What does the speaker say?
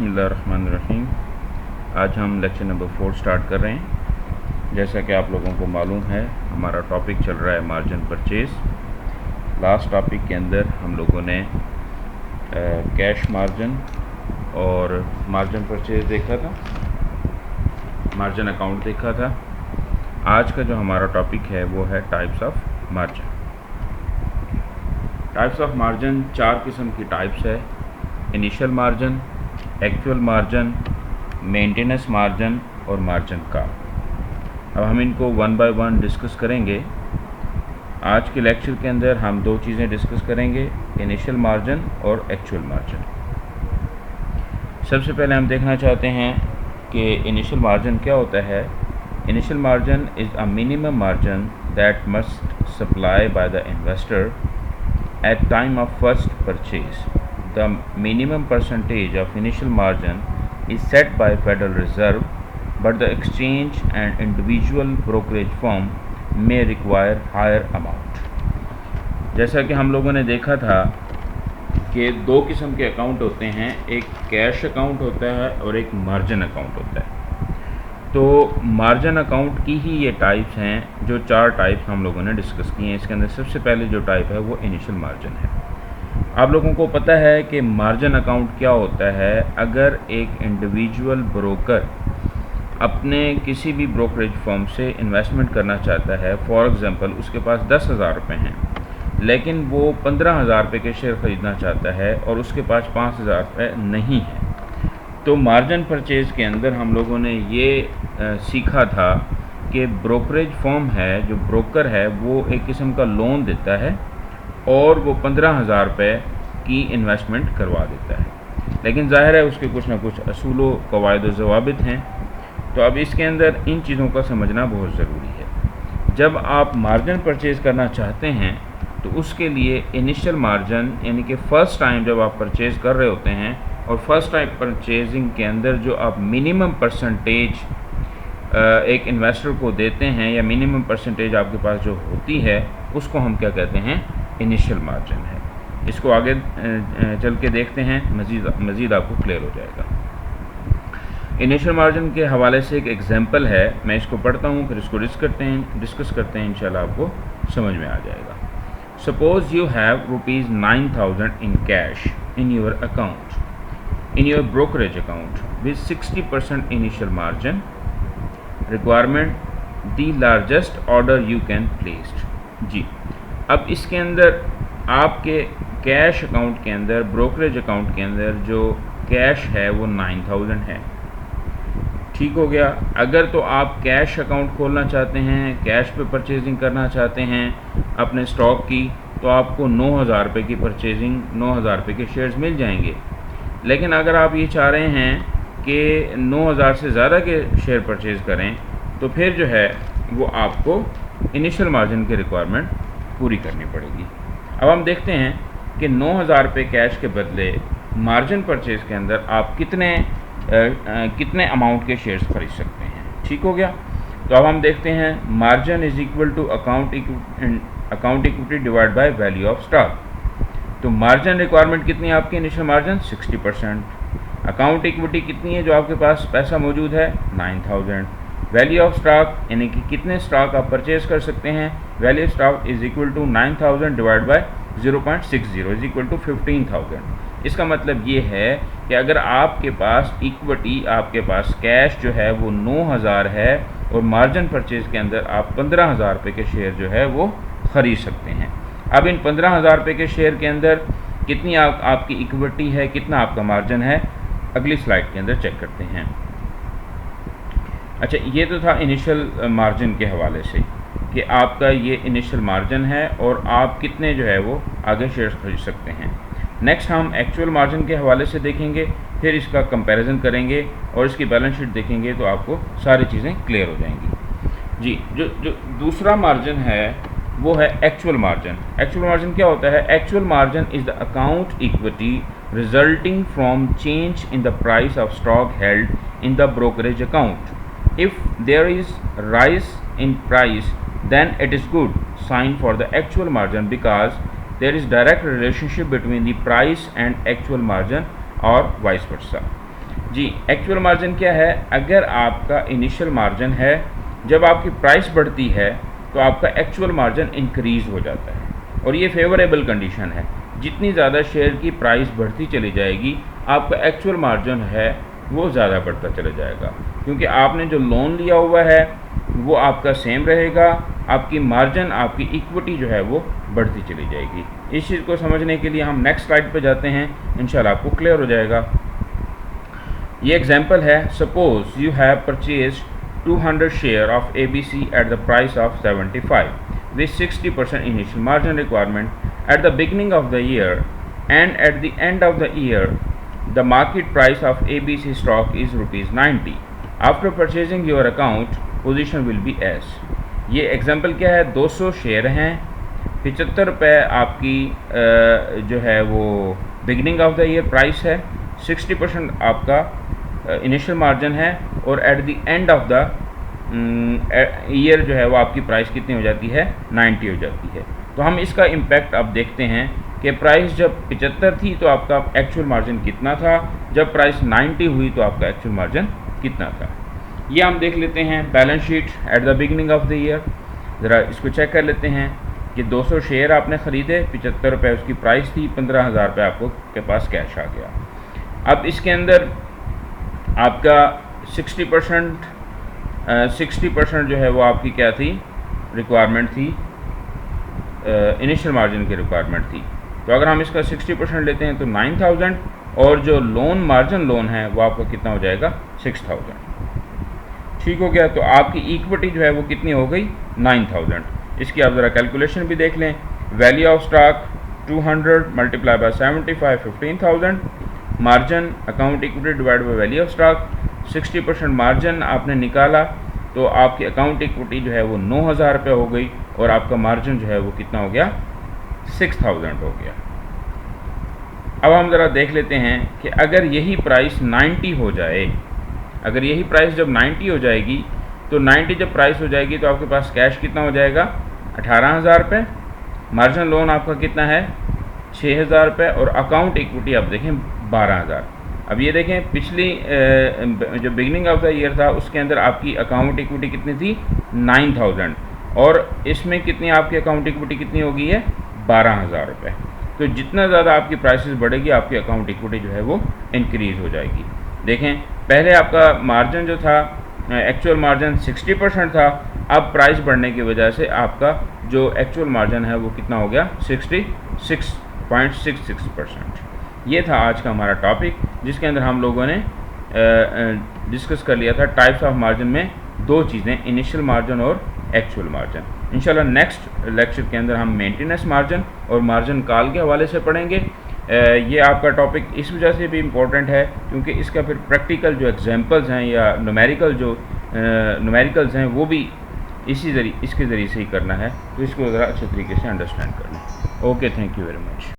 बिस्मिल्लाहिर्रहमानिर्रहीम। आज हम लेक्चर नंबर 4 स्टार्ट कर रहे हैं। जैसा कि आप लोगों को मालूम है, हमारा टॉपिक चल रहा है मार्जिन परचेज़। लास्ट टॉपिक के अंदर हम लोगों ने कैश मार्जिन और मार्जिन परचेज़ देखा था, मार्जिन अकाउंट देखा था। आज का जो हमारा टॉपिक है वो है types of margin. Types of margin 4 किस्म की टाइप्स है: initial margin, actual margin, maintenance margin और मार्जिन का। अब हम इनको वन बाय वन डिस्कस करेंगे। आज के लेक्चर के अंदर हम दो चीज़ें डिस्कस करेंगे, इनिशियल मार्जिन और एक्चुअल मार्जिन। सबसे पहले हम देखना चाहते हैं कि इनिशियल मार्जिन क्या होता है। Initial margin is a minimum margin that must supply by the investor at time of first purchase. The minimum percentage of initial margin is set by Federal Reserve, but the exchange and individual brokerage firm may require higher amount. जैसा कि हम लोगों ने देखा था कि दो किस्म के अकाउंट होते हैं, एक कैश अकाउंट होता है और एक मार्जिन अकाउंट होता है। तो मार्जिन अकाउंट की ही ये टाइप्स हैं, जो 4 टाइप्स हम लोगों ने डिस्कस किए हैं। इसके अंदर सबसे पहले जो टाइप है वो इनिशियल मार्जिन है। आप लोगों को पता है कि मार्जिन अकाउंट क्या होता है। अगर एक इंडिविजुअल ब्रोकर अपने किसी भी ब्रोकरेज फर्म से इन्वेस्टमेंट करना चाहता है, फॉर एग्ज़ाम्पल उसके पास 10,000 रुपये हैं, लेकिन वो 15,000 रुपये के शेयर ख़रीदना चाहता है और उसके पास 5,000 रुपये नहीं है, तो मार्जिन परचेज़ के अंदर हम लोगों ने ये सीखा था कि ब्रोकरेज फर्म है, जो ब्रोकर है, वो एक किस्म का लोन देता है और वो 15,000 रुपये की इन्वेस्टमेंट करवा देता है। लेकिन ज़ाहिर है उसके कुछ ना कुछ असूल व कवायद व ज़वाबित हैं। तो अब इसके अंदर इन चीज़ों का समझना बहुत ज़रूरी है। जब आप मार्जिन परचेज़ करना चाहते हैं तो उसके लिए इनिशियल मार्जिन, यानी कि फ़र्स्ट टाइम जब आप परचेज़ कर रहे होते हैं और फर्स्ट टाइम परचेजिंग के अंदर जो आप मिनिमम परसेंटेज एक इन्वेस्टर को देते हैं या मिनिमम परसेंटेज आपके पास जो होती है, उसको हम क्या कहते हैं, इनिशियल मार्जिन है। इसको आगे चल के देखते हैं, मज़ीद आपको क्लियर हो जाएगा। इनिशियल मार्जिन के हवाले से एक एग्जांपल है, मैं इसको पढ़ता हूँ फिर इसको डिस्कस करते हैं, इंशाल्लाह आपको समझ में आ जाएगा। Suppose you have ₹9,000 in cash in your account, in your brokerage account with 60% initial margin requirement, the largest order you can place। जी, अब इसके अंदर आपके कैश अकाउंट के अंदर, ब्रोकरेज अकाउंट के अंदर जो कैश है वो 9,000 है। ठीक हो गया। अगर तो आप कैश अकाउंट खोलना चाहते हैं, कैश पे परचेजिंग करना चाहते हैं अपने स्टॉक की, तो आपको 9,000 रुपये की परचेजिंग, 9,000 रुपये के शेयर्स मिल जाएंगे। लेकिन अगर आप ये चाह रहे हैं कि 9,000 से ज़्यादा के शेयर परचेज़ करें, तो फिर जो है वो आपको इनिशियल मार्जिन की रिक्वायरमेंट पूरी करनी पड़ेगी। अब हम देखते हैं कि 9,000 रुपये कैश के बदले मार्जिन परचेज़ के अंदर आप कितने अमाउंट के शेयर्स खरीद सकते हैं। ठीक हो गया। तो अब हम देखते हैं, margin is equal to account equity divide by value of stock. तो मार्जिन रिक्वायरमेंट कितनी है आपकी, इनिशियल मार्जिन 60%। अकाउंट इक्विटी कितनी है, जो आपके पास पैसा मौजूद है, 9,000। वैल्यू ऑफ स्टॉक, यानी कि कितने स्टॉक आप परचेज कर सकते हैं, value of stock is equal to 9,000 divide by 0.60 is equal to 15,000। इसका मतलब ये है कि अगर आपके पास इक्विटी, आपके पास कैश जो है वो 9,000 है और मार्जिन परचेज के अंदर आप 15,000 रुपये के शेयर जो है वो ख़रीद सकते हैं। अब इन 15,000 रुपये के शेयर के अंदर कितनी आपकी इक्विटी है, कितना आपका मार्जिन है, अगली स्लाइड के अंदर चेक करते हैं। अच्छा, ये तो था इनिशियल मार्जिन के हवाले से कि आपका ये इनिशियल मार्जिन है और आप कितने जो है वो आगे शेयर्स खरीद सकते हैं। नेक्स्ट हम एक्चुअल मार्जिन के हवाले से देखेंगे, फिर इसका कंपैरिजन करेंगे और इसकी बैलेंस शीट देखेंगे, तो आपको सारी चीज़ें क्लियर हो जाएंगी। जी, जो दूसरा मार्जिन है वो है एक्चुअल मार्जिन। एक्चुअल मार्जिन क्या होता है? Actual margin is the account equity resulting from change in the price of stock held in the brokerage account. If there is rise in price, then it is good sign for the actual margin because there is direct relationship between the price and actual margin or vice versa। जी, actual margin क्या है? अगर आपका initial margin है, जब आपकी price बढ़ती है तो आपका एक्चुअल मार्जिन इंक्रीज़ हो जाता है और ये फेवरेबल कंडीशन है। जितनी ज़्यादा शेयर की प्राइस बढ़ती चली जाएगी, आपका एक्चुअल मार्जिन है वो ज़्यादा बढ़ता चला जाएगा, क्योंकि आपने जो लोन लिया हुआ है वो आपका सेम रहेगा, आपकी मार्जिन, आपकी इक्विटी जो है वो बढ़ती चली जाएगी। इस चीज़ को समझने के लिए हम नेक्स्ट स्लाइड पे जाते हैं, इंशाल्लाह आपको क्लियर हो जाएगा। ये एग्जांपल है, suppose you have purchase 200 share of ABC at the price of 75 with 60% initial margin requirement at the beginning of the year, and at the end of the year the market price of ABC stock is ₹90. After purchasing your account position will be as। ये example क्या है? 200 share हैं, 75 रुपये आपकी जो है वो beginning of the year price है, 60% आपका इनिशियल मार्जिन है और at the end of the year जो है वो आपकी प्राइस कितनी हो जाती है? 90 हो जाती है। तो हम इसका इम्पैक्ट अब देखते हैं कि प्राइस जब 75 थी तो आपका एक्चुअल मार्जिन कितना था, जब प्राइस 90 हुई तो आपका एक्चुअल मार्जिन कितना था। ये हम देख लेते हैं balance sheet at the beginning of the year. ज़रा इसको चेक कर लेते हैं कि 200 शेयर आपने ख़रीदे, 75 रुपये उसकी प्राइस थी, 15,000 रुपये आपको के पास कैश आ गया। अब इसके अंदर आपका 60% जो है वो आपकी क्या थी? रिक्वायरमेंट थी, इनिशियल मार्जिन की रिक्वायरमेंट थी। तो अगर हम इसका 60% लेते हैं तो 9,000, और जो लोन मार्जिन लोन है वो आपका कितना हो जाएगा? 6,000। ठीक हो गया। तो आपकी इक्विटी जो है वो कितनी हो गई? 9,000। इसकी आप ज़रा कैलकुलेशन भी देख लें। Value of stock 200 multiply by 75 15,000। Margin account equity divide by value of stock, 60% margin आपने निकाला तो आपकी अकाउंट इक्विटी जो है वो 9,000 रुपये हो गई और आपका मार्जिन जो है वो कितना हो गया? 6,000 हो गया। अब हम ज़रा देख लेते हैं कि अगर यही प्राइस 90 हो जाए, अगर यही प्राइस जब 90 हो जाएगी तो 90 जब प्राइस हो जाएगी तो आपके पास कैश कितना हो जाएगा? 18,000 रुपये। मार्जिन लोन आपका कितना है? 6,000 रुपये और अकाउंट इक्विटी आप देखें 12,000। अब ये देखें, पिछली जो बिगनिंग ऑफ द ईयर था उसके अंदर आपकी अकाउंट इक्विटी कितनी थी? 9,000, और इसमें कितनी आपकी अकाउंट इक्विटी कितनी हो गई है? 12,000 रुपये। तो जितना ज़्यादा आपकी प्राइसेस बढ़ेगी आपकी अकाउंट इक्विटी जो है वो इंक्रीज़ हो जाएगी। देखें, पहले आपका मार्जिन जो था, एक्चुअल मार्जिन 60% था, अब प्राइस बढ़ने की वजह से आपका जो एक्चुअल मार्जिन है वो कितना हो गया? 66.66%। ये था आज का हमारा टॉपिक, जिसके अंदर हम लोगों ने डिस्कस कर लिया था टाइप्स ऑफ मार्जिन में दो चीज़ें, इनिशियल मार्जिन और एक्चुअल मार्जिन। इंशाल्लाह नेक्स्ट लेक्चर के अंदर हम मेंटेनेंस मार्जिन और मार्जिन कॉल के हवाले से पढ़ेंगे। ये आपका टॉपिक इस वजह से भी इम्पोर्टेंट है क्योंकि इसका फिर प्रैक्टिकल जो एग्जांपल्स हैं या न्यूमेरिकल्स हैं वो भी इसके ज़रिए से ही करना है, तो इसको ज़रा अच्छे तरीके से अंडरस्टैंड करना। Okay, thank you very much.